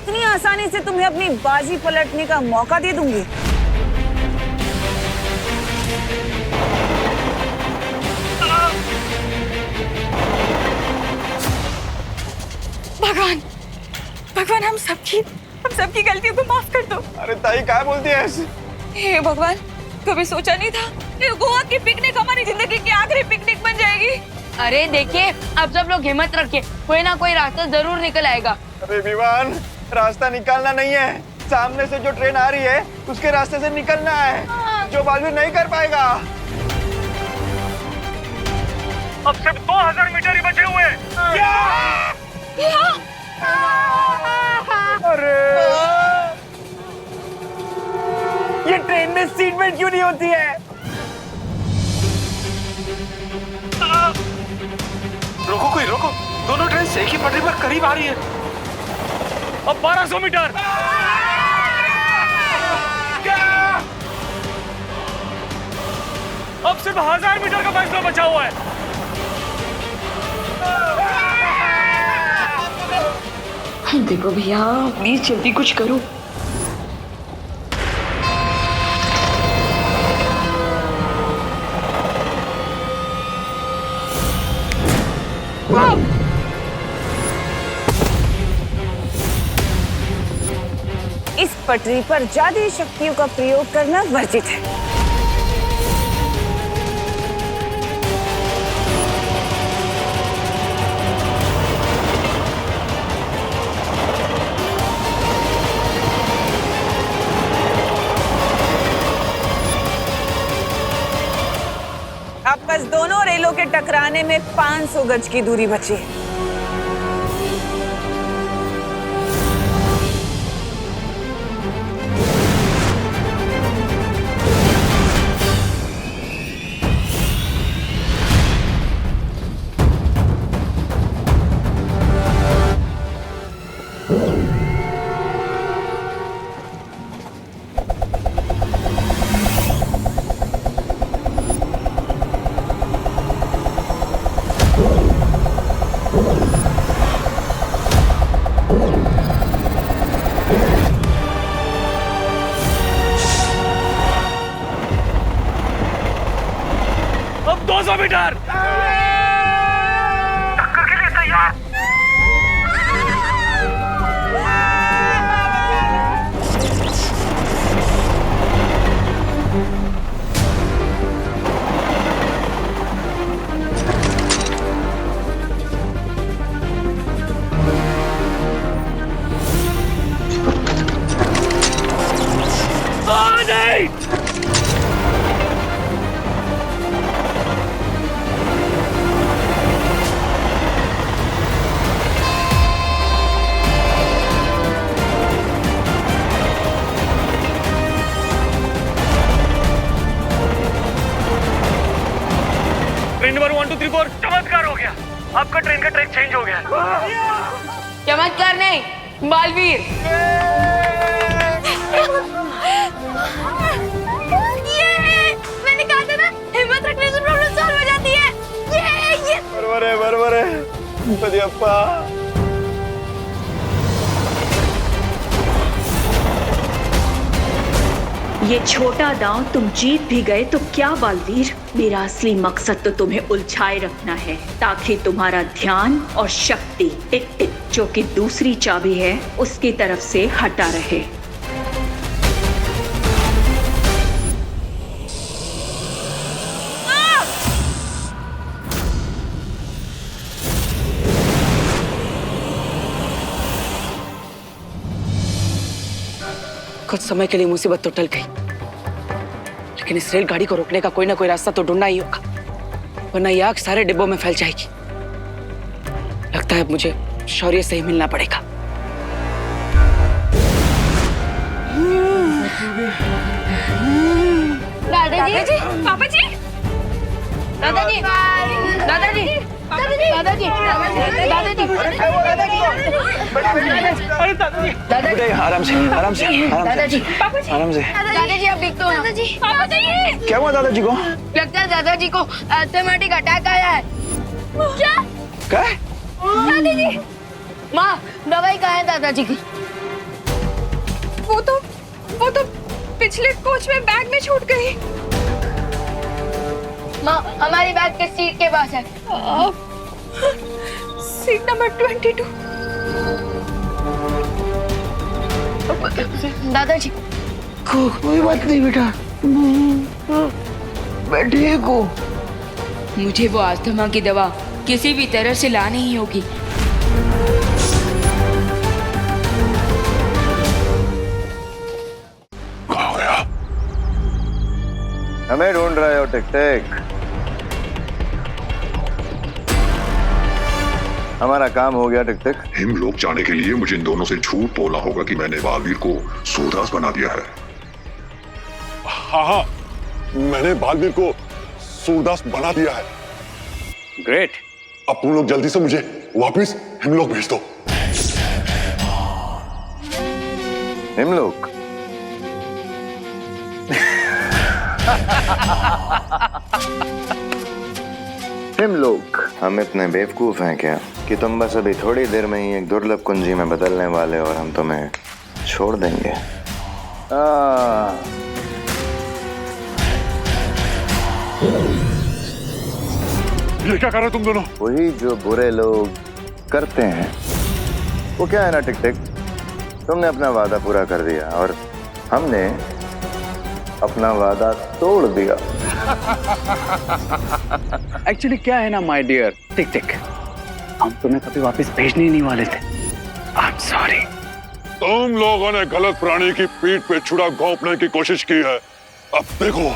इतनी आसानी से तुम्हें अपनी बाजी पलटने का मौका दे दूंगी? भगवान, भगवान हम सबकी गलतियों को माफ कर दो। अरे ताई क्या बोलती है ऐसे? हे भगवान, कभी सोचा नहीं था ये गोवा की पिकनिक हमारी जिंदगी की आखिरी पिकनिक बन जाएगी। अरे देखिए, अब सब लोग हिम्मत रखिए, कोई ना कोई रास्ता जरूर निकल आएगा। अरे विवान, रास्ता निकालना नहीं है, सामने से जो ट्रेन आ रही है उसके रास्ते से निकलना है, जो बालवीर नहीं कर पाएगा। अब सिर्फ 2000 मीटर ही बचे हुए हैं। अरे ये ट्रेन में सीट बेल्ट क्यों नहीं होती है? रोको, कोई रोको, दोनों ट्रेन एक ही पटरी पर करीब आ रही है। अब 1200 मीटर। अब सिर्फ 1000 मीटर का फैसला बचा हुआ है। देखो भैया, प्लीज जल्दी कुछ करो। इस पटरी पर जादुई शक्तियों का प्रयोग करना वर्जित है। अब बस दोनों रेलों के टकराने में 500 गज की दूरी बची है। अब 200 मीटर। टक्कर के लिए तैयार। नहीं। ट्रेन नंबर 1 2 3 4 चमत्कार हो गया। आपका ट्रेन का ट्रैक चेंज हो गया। चमत्कार नहीं, बालवीर। मैंने कहा था ना, हिम्मत रखने से प्रॉब्लम सॉल्व हो जाती है। ये बरोबर है गणपति ये छोटा दांव तुम जीत भी गए तो क्या बालवीर, मेरा असली मकसद तो तुम्हें उलझाए रखना है ताकि तुम्हारा ध्यान और शक्ति टिक टिक जो कि दूसरी चाबी है उसकी तरफ से हटा रहे। कुछ समय के लिए मुसीबत तो टल गई, लेकिन इस रेलगाड़ी को रोकने का कोई ना कोई रास्ता तो ढूंढना ही होगा, वरना ये आग सारे डिब्बों में फैल जाएगी। लगता है अब मुझे शौर्य से ही मिलना पड़ेगा। दादाजी, पापा जी, दादाजी, दादाजी, दादाजी, दादाजी, दादाजी आराम से दादाजी, पापा जी, आराम से। दादाजी आप दिखते हो। दादाजी, पापा जी, क्या हुआ दादाजी को? लगता है दादाजी को एस्थेमेटिक अटैक आया है। क्या? दादाजी, माँ, दवाई कहाँ है दादाजी की? वो तो पिछले कोच में बैग में छूट गई। माँ, हमारी बैग किस सीट के पास है? Seat number 22। दादाजी, कोई बात नहीं बेटा, मैं ठीक हूँ। मुझे वो अस्थमा की दवा किसी भी तरह से लानी ही होगी। कहाँ गया? हमें ढूंढ रहे हो टिक टिक? हमारा काम हो गया टिक टिक। हिमलोक जाने के लिए मुझे इन दोनों से झूठ बोलना होगा कि मैंने बालवीर को सूरदास बना दिया है। हाँ, मैंने बालवीर को सूरदास बना दिया है। ग्रेट। अब तुम लोग जल्दी से मुझे वापस हिमलोक भेज दो। हिमलोक? हिमलोक? हम इतने बेवकूफ हैं क्या कि तुम बस अभी थोड़ी देर में ही एक दुर्लभ कुंजी में बदलने वाले और हम तुम्हें छोड़ देंगे। ये क्या कर रहे हो तुम दोनों? वही जो बुरे लोग करते हैं। वो क्या है ना टिक टिक, तुमने अपना वादा पूरा कर दिया और हमने अपना वादा तोड़ दिया। एक्चुअली क्या है ना माय डियर टिक टिक, हम तुम्हें कभी वापस भेजने ही नहीं वाले थे। I am sorry. तुम लोगों ने गलत प्राणी की पीठ पे छुरा घोंपने की कोशिश की है। अब देखो।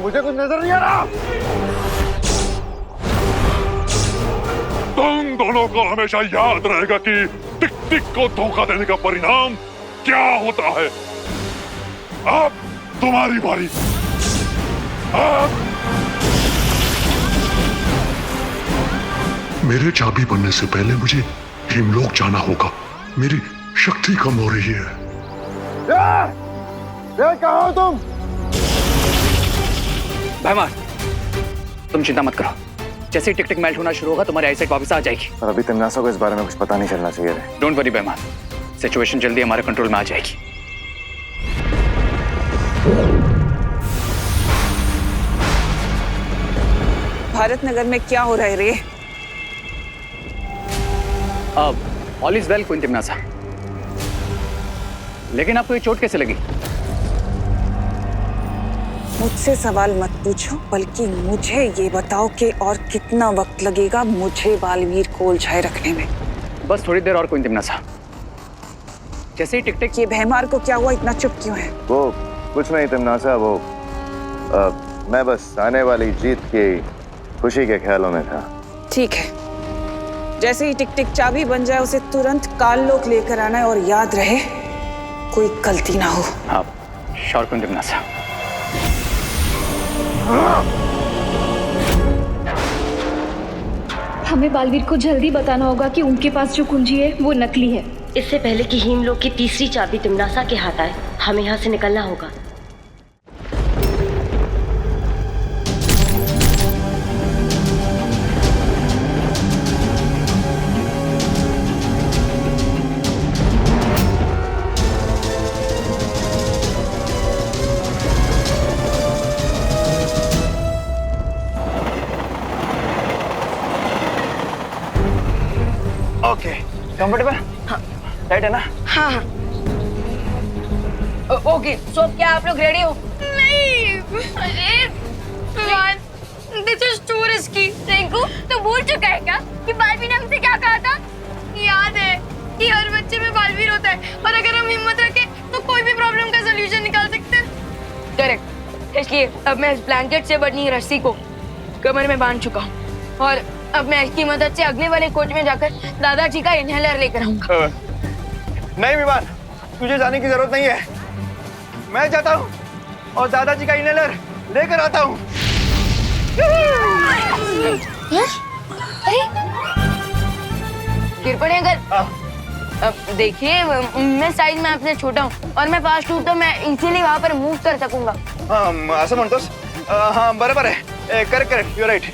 मुझे कुछ नजर नहीं आ रहा। तुम दोनों को हमेशा याद रहेगा कि टिक टिक को धोखा देने का परिणाम क्या होता है। अब तुम्हारी बारी। मेरे चाबी बनने से पहले मुझे हिमलोक जाना होगा। मेरी शक्ति कम हो रही है। कहाँ हो तुम? भैमार, तुम चिंता मत करो, जैसे ही टिक टिक मेल्ट होना शुरू होगा तुम्हारी आईसाइट वापस आ जाएगी। और अभी तिमनासा को इस बारे में कुछ पता नहीं चलना चाहिए। डोंट वरी भैमार, सिचुएशन जल्दी हमारे कंट्रोल में आ जाएगी। भारत नगर में क्या हो रहा है रे? अब ऑल इज वेल क्वीन तिमनासा, लेकिन आपको ये चोट कैसे लगी? मुझसे सवाल मत पूछो, बल्कि मुझे ये बताओ कि और कितना वक्त लगेगा मुझे बालवीर को उलझाए रखने में। बस थोड़ी देर और क्वीन तिमनासा। जैसे ही टिक टिक। ये भैमार को क्या हुआ, इतना चुप क्यों है? वो कुछ नहीं तिमनासा, वो मैं बस आने वाली जीत की खुशी के ख्यालों में था। ठीक है, जैसे ही टिक टिक चाबी बन जाए उसे तुरंत काललोक लेकर आना है और याद रहे कोई गलती ना हो। हाँ, श्योर क्वीन तिमनासा। हमें बालवीर को जल्दी बताना होगा कि उनके पास जो कुंजी है वो नकली है। इससे पहले कि हिमलोक की तीसरी चाबी तिमनासा के हाथ आए, हमें यहाँ से निकलना होगा। Okay, comfortable? हाँ, राइट है ना? हाँ हाँ। ओके, सो क्या आप लोग रेडी हो? नहीं, अरे this is to risky. Rinku, तो भूल चुका है क्या कि बालवीर ने हमसे क्या कहा था? याद है कि हर बच्चे में बालवीर होता है और अगर हम हिम्मत रखें तो कोई भी प्रॉब्लम का सलूशन निकाल सकते हैं। करेक्ट। इसलिए अब मैं इस ब्लैंकेट से बनी रस्सी को कमर में बांध चुका हूँ और अब मैं इसकी मदद से अगले वाले कोच में जाकर दादाजी का इनहेलर लेकर आऊंगा। नहीं विमान, तुझे जाने की जरूरत नहीं है। मैं जाता हूँ और दादाजी का इनहेलर लेकर आता हूँ। कृपया अगर अब देखिए मैं साइज में आपसे छोटा हूँ और मैं फास्ट हूँ तो मैं इजीली वहाँ पर मूव कर सकूंगा। हाँ असं म्हणतोस? हाँ बरोबर आहे, करेक्ट यू राइट।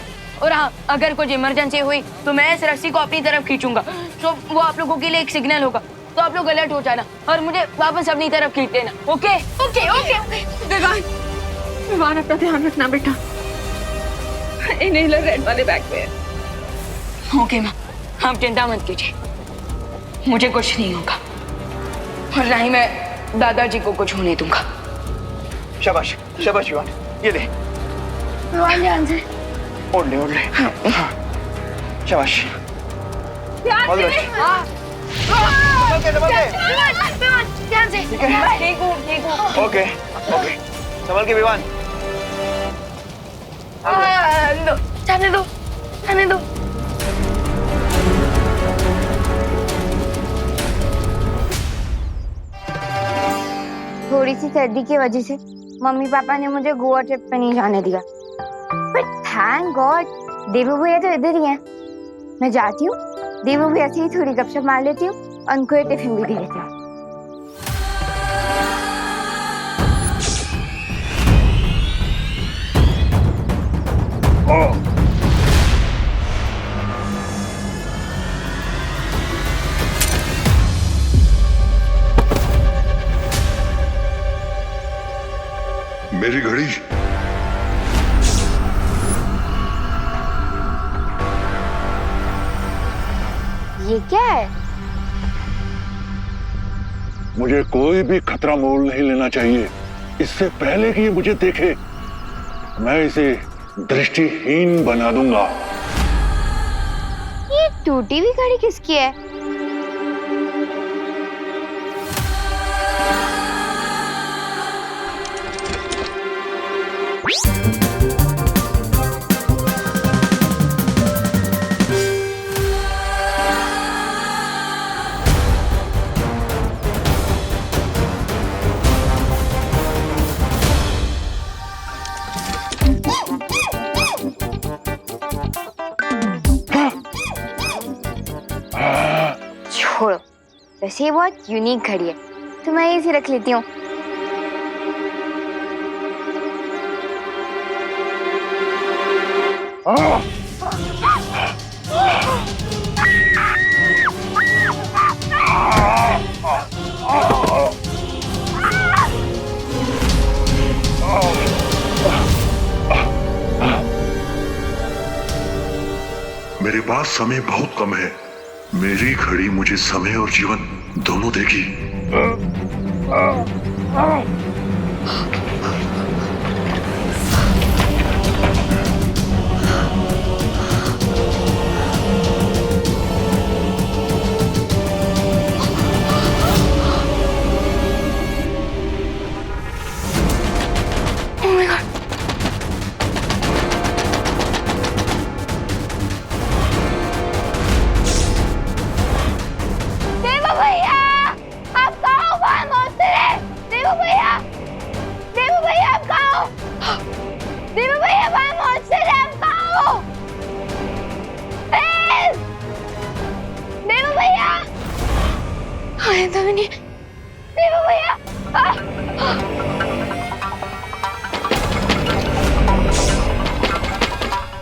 और हाँ, अगर कुछ इमरजेंसी हुई तो मैं इस रस्सी को अपनी तरफ खींचूंगा, तो वो आप लोगों के लिए एक सिग्नल होगा, तो आप लोग अलर्ट हो जाना और मुझे वापस अपनी तरफ खींच लेना। ओके ओके ओके विवान अपना ध्यान रखना बेटा, इनहेलर रेड वाले बैग में है। ओके माँ, आप चिंता मत कीजिए, मुझे कुछ नहीं होगा और ना ही मैं दादाजी को कुछ होने दूंगा। शाबाश शाबाश विवान, ये ले ध्यान से ओढ़ ले। हाँ शाबाश, ऑल द बेस्ट। ध्यान से। ठीक है, ठीक हूँ। ओके ओके, संभल के विवान। जाने दो जाने दो। थोड़ी सी सर्दी की वजह से मम्मी पापा ने मुझे गोवा ट्रिप पे नहीं जाने दिया, बट थैंक गॉड देवू भैया तो इधर ही हैं। मैं जाती हूँ, देवू भैया से ही थोड़ी गपशप मार लेती हूँ और उनको टिफिन भी दे देती हूँ। मेरी घड़ी ये क्या है? मुझे कोई भी खतरा मोल नहीं लेना चाहिए इससे पहले कि ये मुझे देखे। मैं इसे दृष्टिहीन बना दूंगा। ये टूटी हुई घड़ी किसकी है? छोड़ो, वैसे ये बहुत यूनिक घड़ी है तो मैं इसे रख लेती हूँ। मेरे पास समय बहुत कम है। मेरी घड़ी मुझे समय और जीवन दोनों देगी।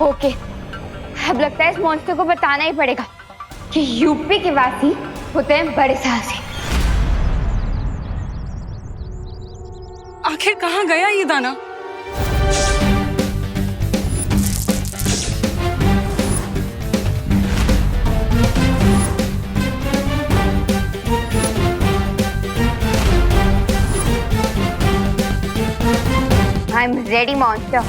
ओके, अब लगता है इस मॉन्स्टर को बताना ही पड़ेगा कि यूपी के वासी होते हैं बड़े साहसी। आखिर कहाँ गया ये दाना? I'm ready, monster.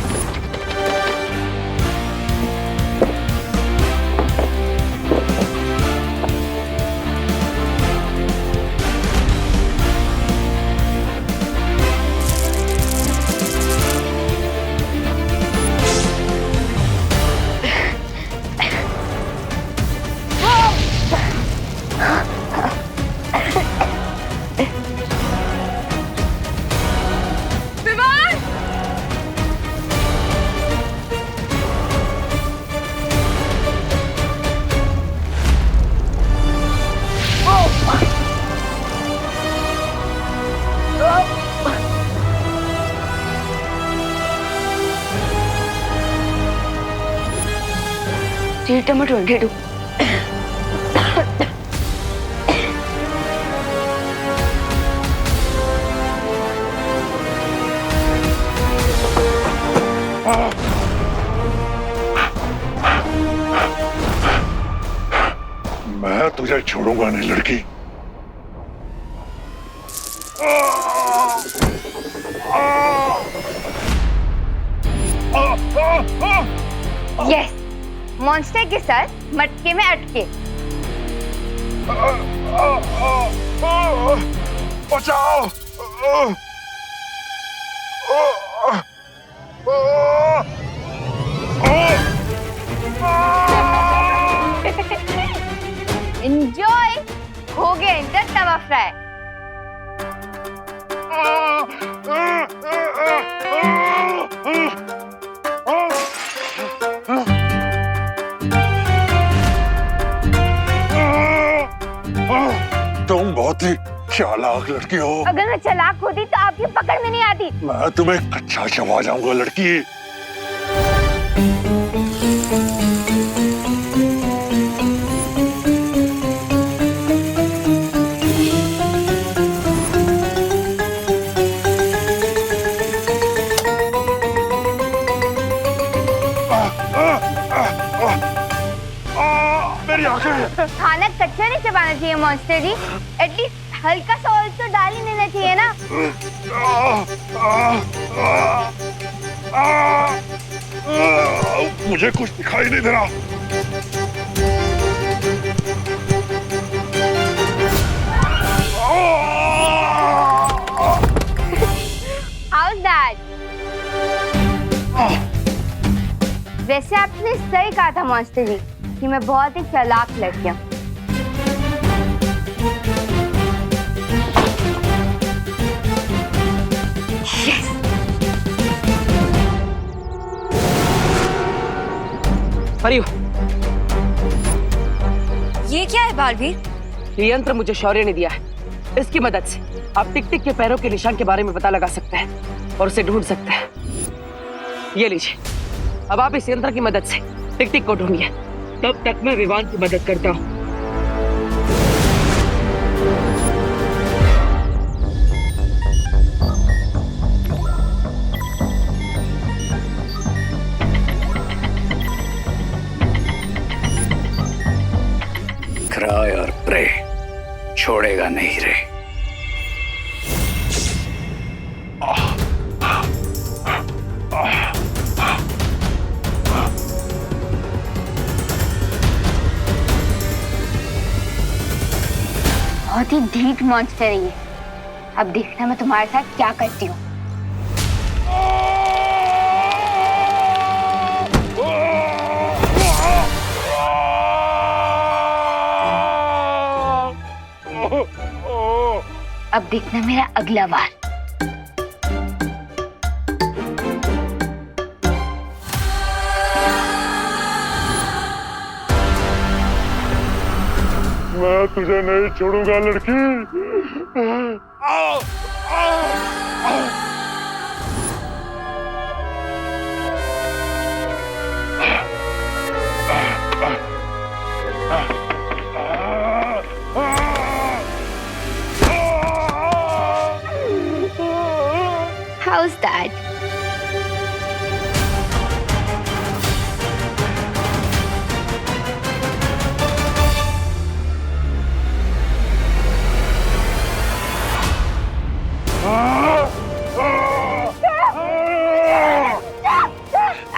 Seat number 22। मैं तुझे छोड़ूंगा नहीं लड़की। यस, मॉन्स्टर के साथ मटके में अटके। बचाओ! एंजॉय, हो गया इनका तवा फ्राई। तुम बहुत ही चालाक लड़की हो। अगर मैं चालाक होती तो आपकी पकड़ में नहीं आती। मैं तुम्हें कच्चा चबा जाऊंगा लड़की। मेरी आंखें। खाना कच्चा नहीं चबाना चाहिए मॉन्स्टर जी, एटलीस्ट हल्का सा ऑयल तो डाल ही देना चाहिए ना। मुझे कुछ दिखाई नहीं दे रहा। How's that? वैसे आपने सही कहा था मॉन्स्टर जी कि मैं बहुत ही चालाक लड़की हूँ। परियो, ये क्या है बालवीर? ये यंत्र मुझे शौर्य ने दिया है। इसकी मदद से आप टिक टिक के पैरों के निशान के बारे में पता लगा सकते हैं और उसे ढूंढ सकते हैं। ये लीजिए, अब आप इस यंत्र की मदद से टिक टिक को ढूंढिए। तब तक मैं विवान की मदद करता हूँ। क्राय और प्रे छोड़ेगा नहीं रे। बहुत ही ढीठ मॉन्स्टर है ये। अब देखना मैं तुम्हारे साथ क्या करती हूँ। अब देखना मेरा अगला वार। मैं तुझे नहीं छोड़ूंगा लड़की। How's that?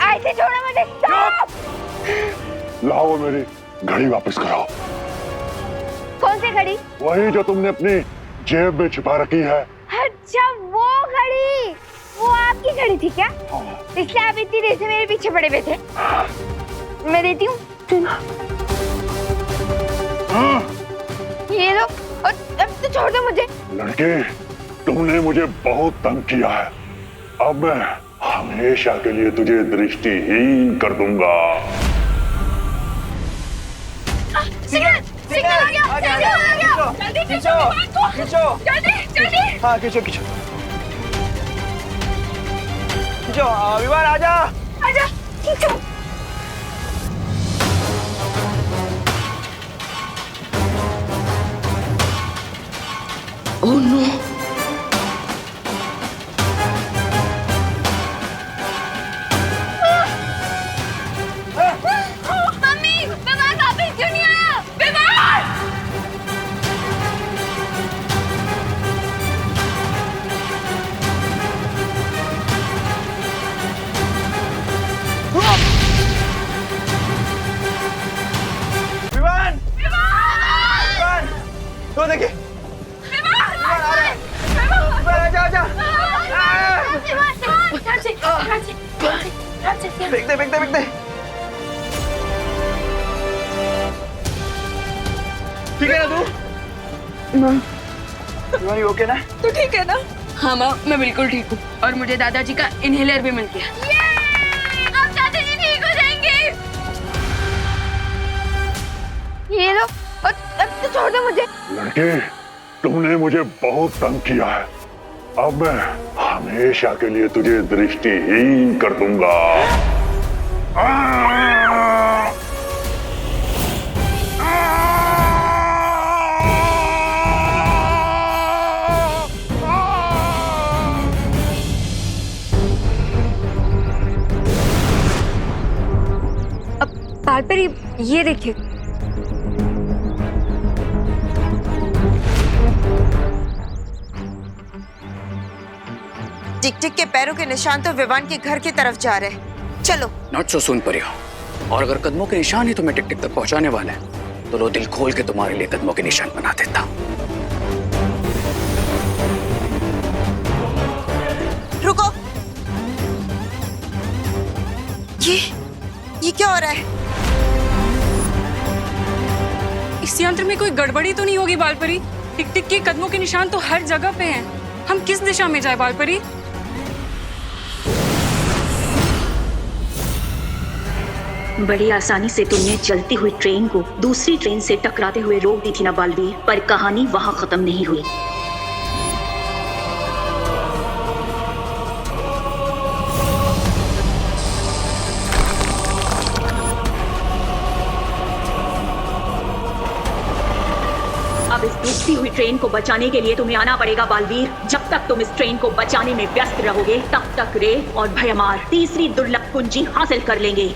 ऐसे छोड़ो मुझे। Stop! लाओ मेरी घड़ी वापस कराओ। कौन सी घड़ी? वही जो तुमने अपनी जेब में छुपा रखी है। अच्छा वो घड़ी, वो आपकी घड़ी थी क्या? इसलिए आप इतनी देर से मेरे पीछे पड़े हुए थे। मैं देती हूँ। ये लो, और अब तो छोड़ दो मुझे। लड़के, तुमने मुझे बहुत तंग किया है। अब मैं हमेशा के लिए तुझे दृष्टिहीन कर दूंगा। सिग्नल, सिग्नल आ गया, सिग्नल आ गया। जल्दी खींचो, खींचो। जल्दी, जल्दी। हाँ खींचो खींचो खींचो। विवान आजा। आजा, खींचो। Oh no. मम्मी विवान वापस क्यों नहीं आया? विवान! विवान! विवान! तो देखिए विवान आ रहा है। विवान आजा आजा। फेंक दे फेंक दे फेंक दे। ठीक है ना तू? विवान ओके ना? तो ठीक है ना? हाँ माँ, मैं बिल्कुल ठीक हूँ और मुझे दादाजी का इनहेलर भी मिल गया। अब दादाजी ठीक हो जाएंगे। ये लो, अब तो छोड़ दो मुझे। लड़के, तुमने मुझे बहुत तंग किया है। अब मैं हमेशा के लिए तुझे दृष्टिहीन कर दूंगा। बाल पर ये देखिए। टिक टिक के पैरों के निशान तो विवान के घर की तरफ जा रहे हैं। चलो। नॉट सो सून परिया। और अगर कदमों के निशान ही तुम्हें टिक टिक तक पहुंचाने वाले हैं तो लो दिल खोल के तुम्हारे लिए कदमों के निशान बना देता। रुको। ये क्या हो रहा है? इस यंत्र में कोई गड़बड़ी तो नहीं होगी बालपरी? टिक टिक के कदमों के निशान तो हर जगह पे हैं। हम किस दिशा में जाए बालपरी? बड़ी आसानी से तुमने चलती हुई ट्रेन को दूसरी ट्रेन से टकराते हुए रोक दी थी ना बालवीर, पर कहानी वहां खत्म नहीं हुई। अब इस डूबती हुई ट्रेन को बचाने के लिए तुम्हें आना पड़ेगा बालवीर। जब तक तुम इस ट्रेन को बचाने में व्यस्त रहोगे तब तक रे और भयमार तीसरी दुर्लभ कुंजी हासिल कर लेंगे।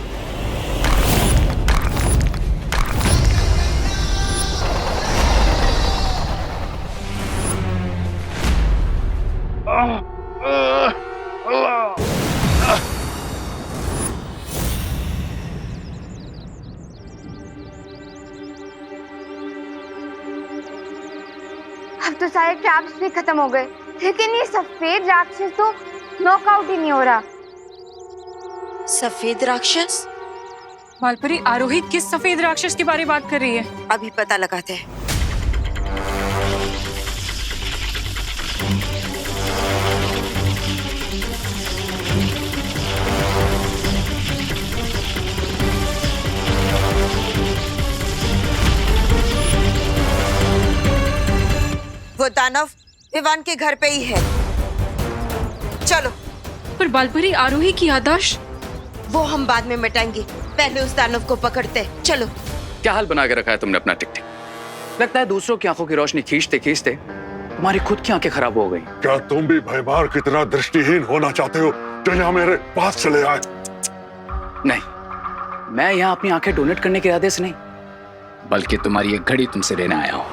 अब तो सारे ट्रैप्स भी खत्म हो गए, लेकिन ये सफेद राक्षस तो नॉकआउट ही नहीं हो रहा। सफेद राक्षस? बालपरी, आरोही किस सफेद राक्षस के बारे में बात कर रही है? अभी पता लगाते हैं। वो दानव विवान के घर पे ही है। चलो। पर बालपरी, आरोही की याददाश्त? वो हम बाद में मिटाएंगे, पहले उस दानव को पकड़ते। चलो। क्या हाल बना के रखा है तुमने अपना टिक टिक? लगता है दूसरों की आंखों की रोशनी खींचते खींचते तुम्हारी खुद की आंखें खराब हो गई। क्या तुम भी भयमार की तरह दृष्टिहीन होना चाहते हो जो यहाँ मेरे पास चले आए? नहीं, मैं यहाँ अपनी आंखें डोनेट करने के इरादे से नहीं, बल्कि तुम्हारी एक घड़ी तुमसे लेने आया हूँ।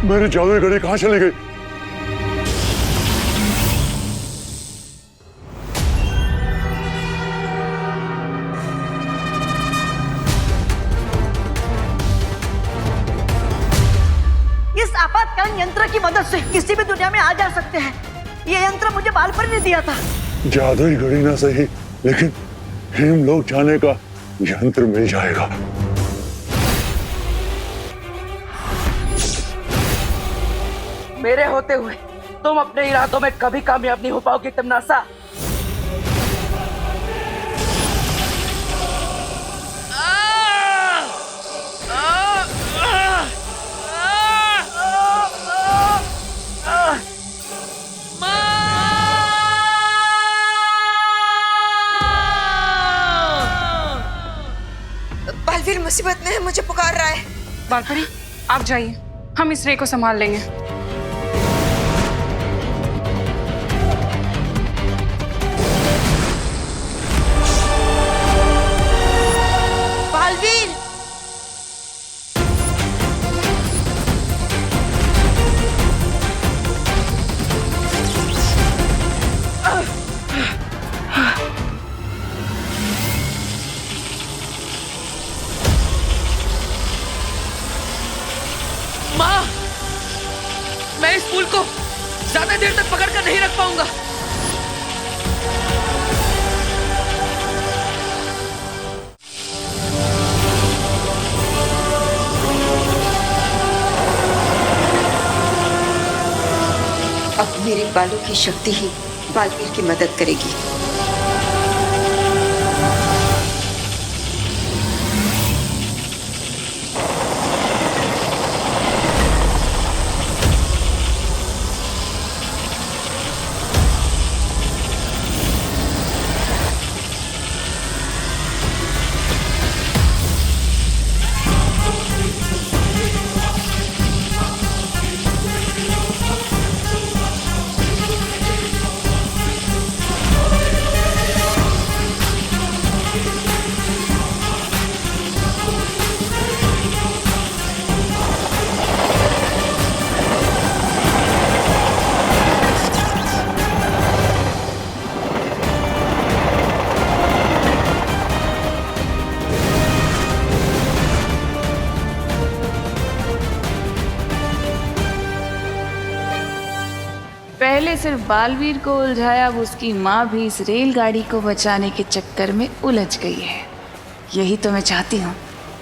मेरी जादुई घड़ी कहाँ चली गई? इस आपातकालीन यंत्र की मदद से किसी भी दुनिया में आ जा सकते हैं। ये यंत्र मुझे बालपरी ने दिया था। जादुई घड़ी ना सही, लेकिन हिम लोग जाने का यंत्र मिल जाएगा। मेरे होते हुए तुम अपने इरादों में कभी कामयाब नहीं हो पाओगे तमनासा। मुसीबत में है, मुझे पुकार रहा है। बालपरी आप जाइए, हम इस रे को संभाल लेंगे। बालवीर, माँ, मैं इस पुल को ज्यादा देर तक पकड़ कर नहीं रख पाऊंगा। अब मेरे बालों की शक्ति ही बालवीर की मदद करेगी। पहले सिर्फ बालवीर को उलझाया, अब उसकी माँ भी इस रेलगाड़ी को बचाने के चक्कर में उलझ गई है। यही तो मैं चाहती हूँ,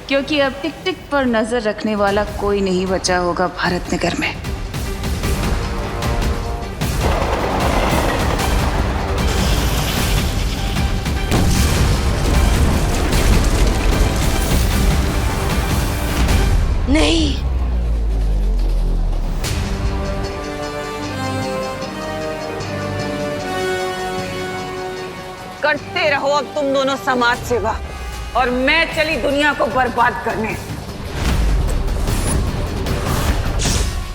क्योंकि अब टिक टिक पर नजर रखने वाला कोई नहीं बचा होगा भारत नगर में। नहीं, करते रहो अब तुम दोनों समाज सेवा, और मैं चली दुनिया को बर्बाद करने।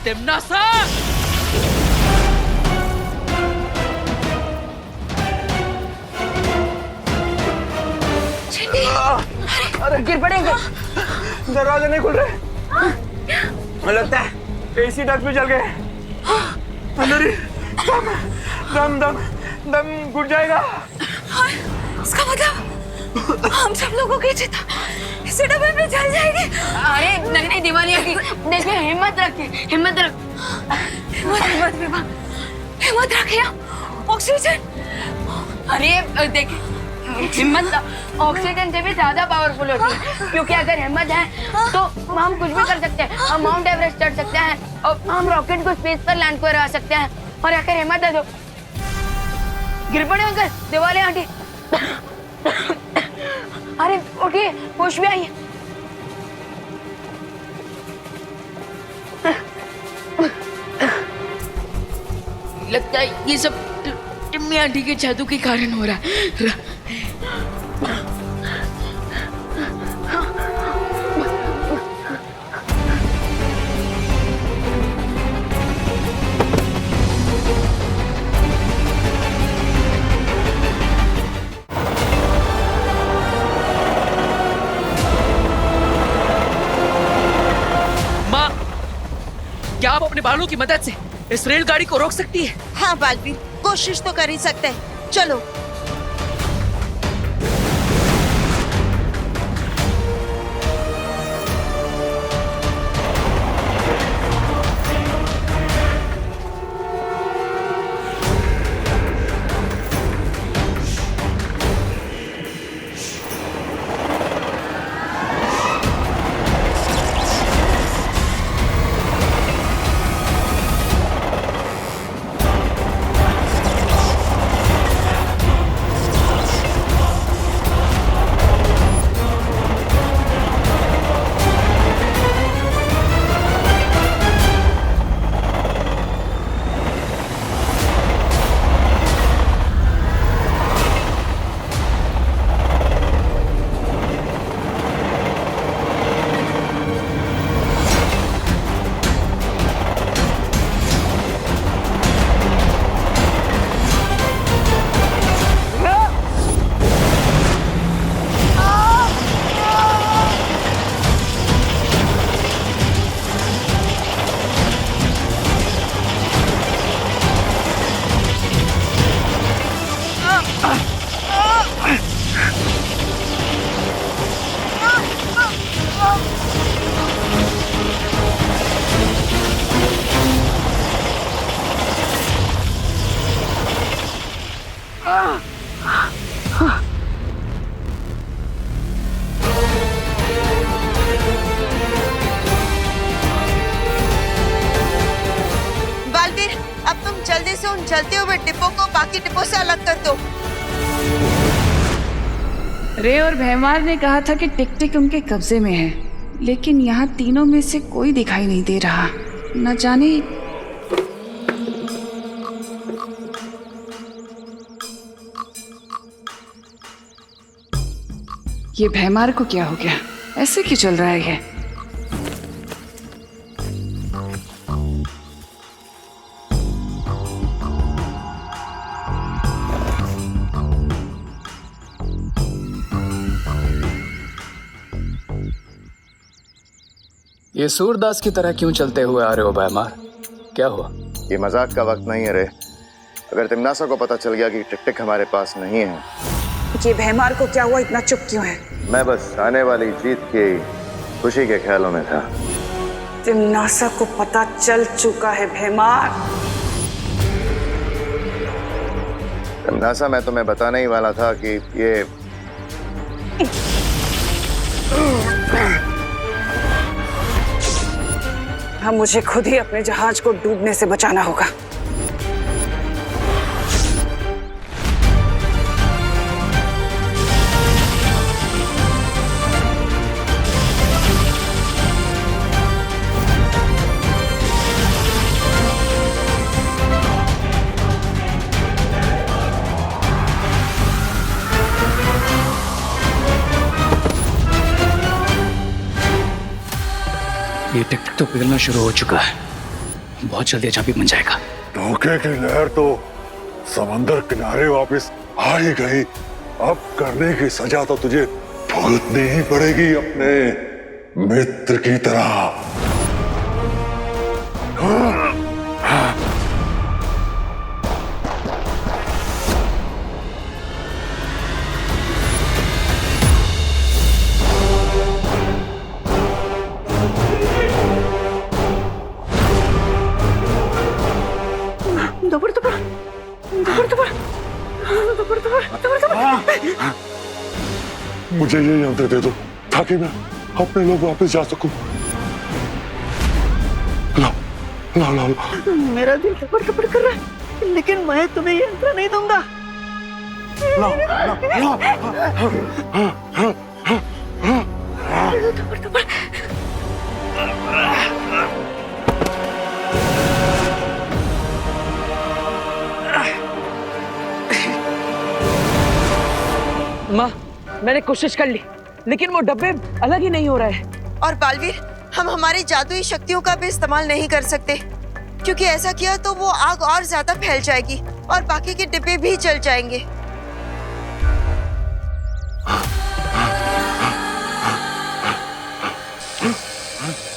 तिम्नासा! अरे गिर पड़ेंगे। दरवाजे नहीं खुल रहे, मुझे लगता है एसी डक्ट भी जल गए। अंदर ही दम दम दम घुट जाएगा। इसका मतलब हम सब लोगों की चिता इसी डब्बे में जल जाएगी। अरे नहीं नहीं दीवानी, देखिए हिम्मत रखिए, हिम्मत रख, हिम्मत विभा, हिम्मत रखिए। ऑक्सीजन, अरे देखिए हिम्मत ऑक्सीजन से भी ज्यादा पावरफुल होती है, क्योंकि अगर हिम्मत है तो हम कुछ भी कर सकते हैं। हम माउंट एवरेस्ट चढ़ सकते हैं और हम रॉकेट को स्पेस पर लैंड करवा सकते हैं। और अगर हिम्मत है तो गिर पड़े अंकल, दिवाले आंटी। अरे उठिए, होश भी आइए। लगता है ये सब टिम्मी आंटी के जादू के कारण हो रहा है। माँ, क्या आप अपने बालों की मदद से इस रेलगाड़ी को रोक सकती है? हाँ बालवीर, कोशिश तो कर ही सकते हैं। चलो। डिब्बों को बाकी डिब्बों से अलग कर दो। रे और भैमार ने कहा था कि टिक टिक उनके कब्जे में है, लेकिन यहाँ तीनों में से कोई दिखाई नहीं दे रहा। न जाने ये भैमार को क्या हो गया, ऐसे क्यों चल रहा है ये? ये सूरदास की तरह क्यों चलते हुए आ रहे हो भैमार? क्या हुआ? ये मजाक का वक्त नहीं है रे। अगर तिमनासा को पता चल गया कि टिक टिक हमारे पास नहीं है। ये भैमार को क्या हुआ, इतना चुप क्यों है? मैं बस आने वाली जीत की खुशी के ख्यालों में था। तिमनासा को पता चल चुका है भैमार। तिमनासा, मैं तुम्हें बताने ही वाला था कि ये हम मुझे खुद ही अपने जहाज को डूबने से बचाना होगा। ये टिक टिक तो पिघलना शुरू हो चुका है, बहुत जल्दी चाबी बन जाएगा। धोखे की लहर तो समंदर किनारे वापस आ ही गई। अब करने की सजा तो तुझे भुगतनी ही पड़ेगी अपने मित्र की तरह। मुझे ये यंत्र दे दो ताकि मैं अपने लोग वापस जा सकूं। ला, ला, ला, ला। मेरा दिल धड़कन कर रहा है, लेकिन मैं तुम्हें ये यंत्र नहीं दूंगा। ला, ला, माँ, मैंने कोशिश कर ली, लेकिन वो डब्बे अलग ही नहीं हो रहा है। और बालवीर, हम हमारी जादुई शक्तियों का भी इस्तेमाल नहीं कर सकते, क्योंकि ऐसा किया तो वो आग और ज्यादा फैल जाएगी और बाकी के डिब्बे भी जल जाएंगे।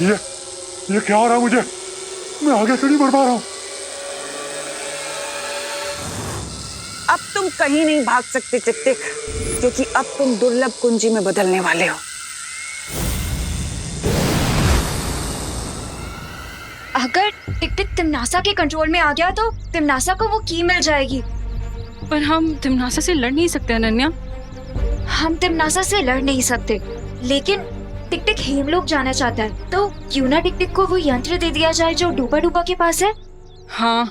ये क्या हो रहा है मुझे? मैं आगे क्यों नहीं बढ़ पा रहा हूँ? अब तुम कहीं नहीं भाग सकते टिक टिक, क्योंकि अब तुम दुर्लभ कुंजी में बदलने वाले हो। अगर टिक टिक तिमनासा के कंट्रोल में आ गया तो तिमनासा को वो की मिल जाएगी। पर हम तिमनासा से लड़ नहीं सकते अनन्या। हम तिमनासा से लड़ नहीं सकते, लेकिन टिक टिक हेमलोक जाना चाहता है, तो क्यों ना टिक टिक को वो यंत्र दे दिया जाए जो डूबा डूबा के पास है। हाँ,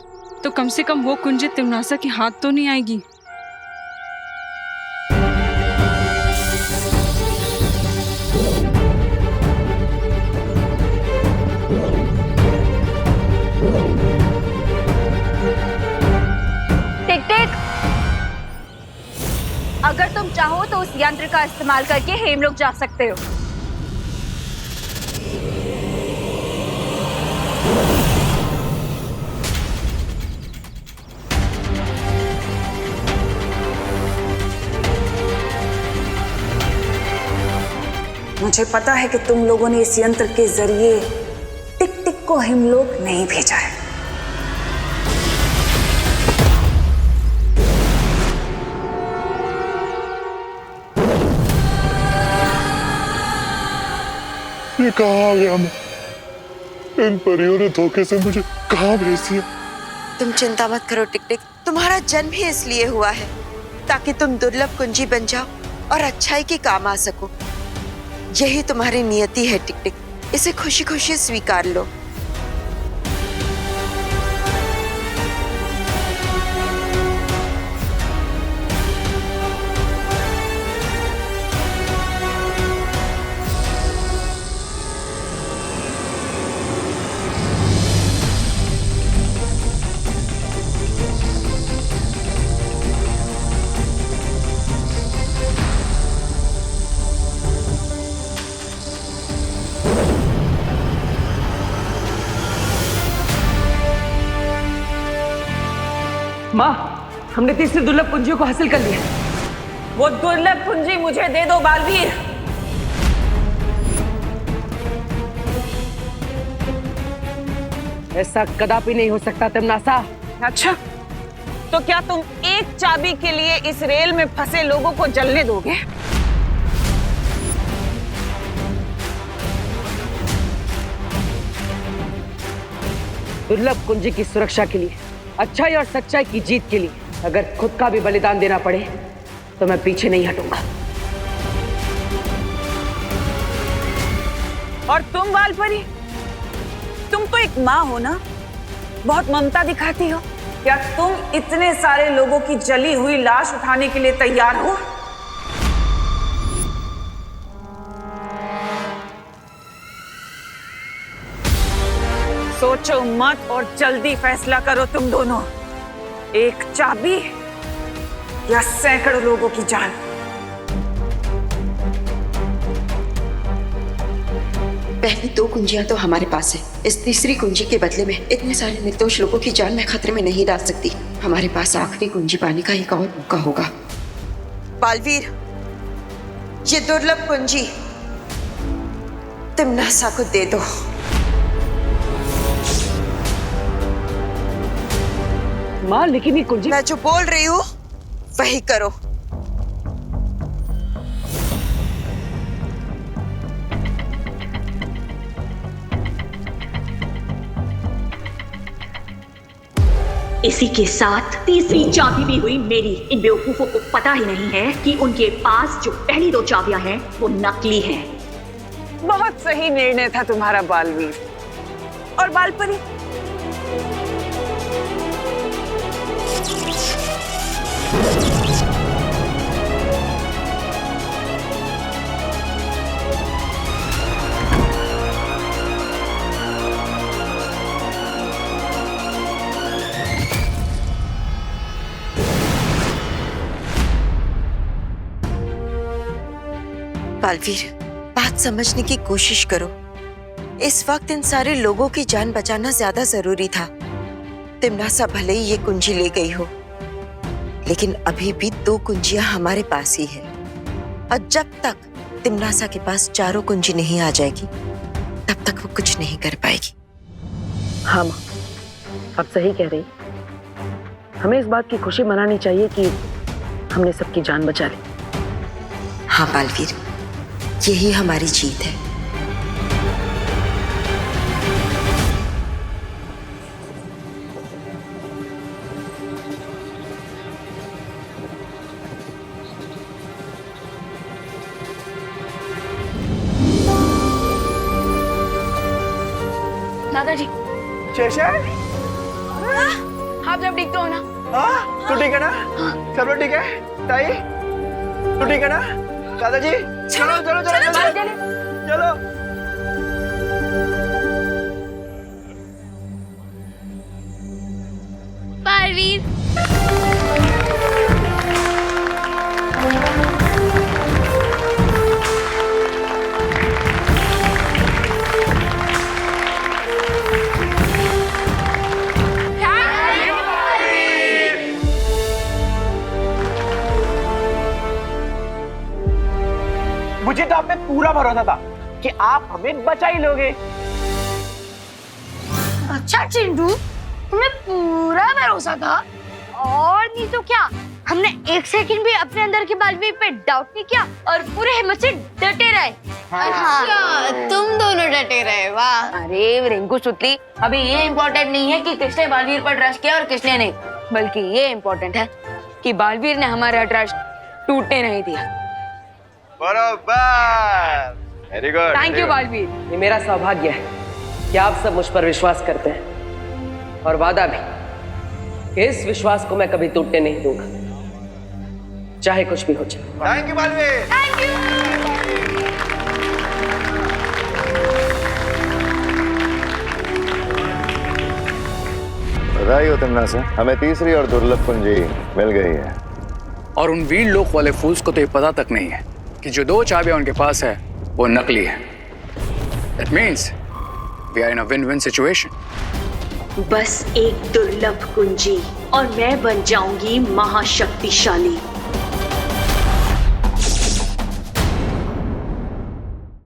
तो कम से कम वो कुंजी तिमनासा के हाथ तो नहीं आएगी। टिक टिक, अगर तुम चाहो तो उस यंत्र का इस्तेमाल करके हेमलोक जा सकते हो। मुझे पता है कि तुम लोगों ने इस यंत्र के जरिए टिक टिक को हेमलोक नहीं भेजा है। ये कहाँ आ गया मैं? इन परियों ने धोखे से मुझे कहाँ भेज दिया? तुम चिंता मत करो टिक टिक, तुम्हारा जन्म ही इसलिए हुआ है ताकि तुम दुर्लभ कुंजी बन जाओ और अच्छाई के काम आ सको। यही तुम्हारी नियति है टिक टिक, इसे खुशी खुशी स्वीकार लो। माँ, हमने तीसरी दुर्लभ कुंजियों को हासिल कर लिया। वो दुर्लभ कुंजी मुझे दे दो बालवीर। ऐसा कदापि नहीं हो सकता तिमनासा। अच्छा, तो क्या तुम एक चाबी के लिए इस रेल में फंसे लोगों को जलने दोगे? दुर्लभ कुंजी की सुरक्षा के लिए, अच्छाई और सच्चाई की जीत के लिए अगर खुद का भी बलिदान देना पड़े तो मैं पीछे नहीं हटूंगा। और तुम बालपरी, तुम तो एक माँ हो ना, बहुत ममता दिखाती हो। क्या तुम इतने सारे लोगों की जली हुई लाश उठाने के लिए तैयार हो? सोचो मत और जल्दी फैसला करो तुम दोनों। एक चाबी या सैकड़ों लोगों की जान। पहली 2 कुंजियां तो हमारे पास है। इस तीसरी कुंजी के बदले में इतने सारे निर्दोष लोगों की जान मैं खतरे में नहीं डाल सकती। हमारे पास आखिरी कुंजी पाने का एक और मौका होगा। बालवीर, ये दुर्लभ कुंजी तिमनासा को दे दो। माँ, लेकिन ये कुंजी, मैं जो बोल रही हूँ वही करो। इसी के साथ तीसरी चाबी भी हुई मेरी। इन बेवकूफों को पता ही नहीं है कि उनके पास जो पहली 2 चाबियां हैं वो नकली हैं। बहुत सही निर्णय था तुम्हारा बालवीर। और बालपरी, बालवीर, बात समझने की कोशिश करो। इस वक्त इन सारे लोगों की जान बचाना ज्यादा जरूरी था। तिमनासा भले ही ये कुंजी ले गई हो, लेकिन अभी भी 2 कुंजियां हमारे पास ही है। और जब तक तिमनासा के पास चारों कुंजी नहीं आ जाएगी, तब तक वो कुछ नहीं कर पाएगी। हाँ माँ, आप सही कह रही। हमें इस बात की खुशी मनानी चाहिए कि हमने सबकी जान बचा ली। हाँ बालवीर, यही हमारी जीत है। दादाजी, शेषन, आप जब ठीक तो हो ना? हाँ, तू ठीक है ना? सब लोग ठीक है? ताई, तू ठीक है ना? दादाजी, चलो चलो चलो चलो चलो। बालवीर, मुझे तो आप पे पूरा भरोसा था कि आप हमें बचा ही लोगे। अच्छा चिंटू, तुम्हें पूरा भरोसा था? और नहीं तो क्या, हमने 1 सेकंड भी अपने अंदर के बालवीर पे डाउट नहीं किया और पूरे हिम्मत से डटे रहे। अच्छा, तुम दोनों डटे रहे, वाह। अरे रिंकू सुतली, अभी ये इम्पोर्टेंट नहीं है कि किसने बालवीर पर ट्रस्ट किया और किसने नहीं, बल्कि ये इम्पोर्टेंट है कि बालवीर ने हमारा ट्रस्ट टूटने नहीं दिया। बराबर, very good. Thank you Baalveer. ये मेरा सौभाग्य है कि आप सब मुझ पर विश्वास करते हैं, और वादा भी कि इस विश्वास को मैं कभी टूटने नहीं दूंगा, चाहे कुछ भी हो जाए। Thank you Baalveer. Thank you. बधाई हो तिमनासा, हमें तीसरी और दुर्लभ कुंजी मिल गई है। और उन वीर लोक वाले फूल्स को तो ये पता तक नहीं है कि जो 2 चाबियां उनके पास है वो नकली है। That means we are in a win-win situation. बस एक दुर्लभ कुंजी और मैं बन जाऊंगी महाशक्तिशाली।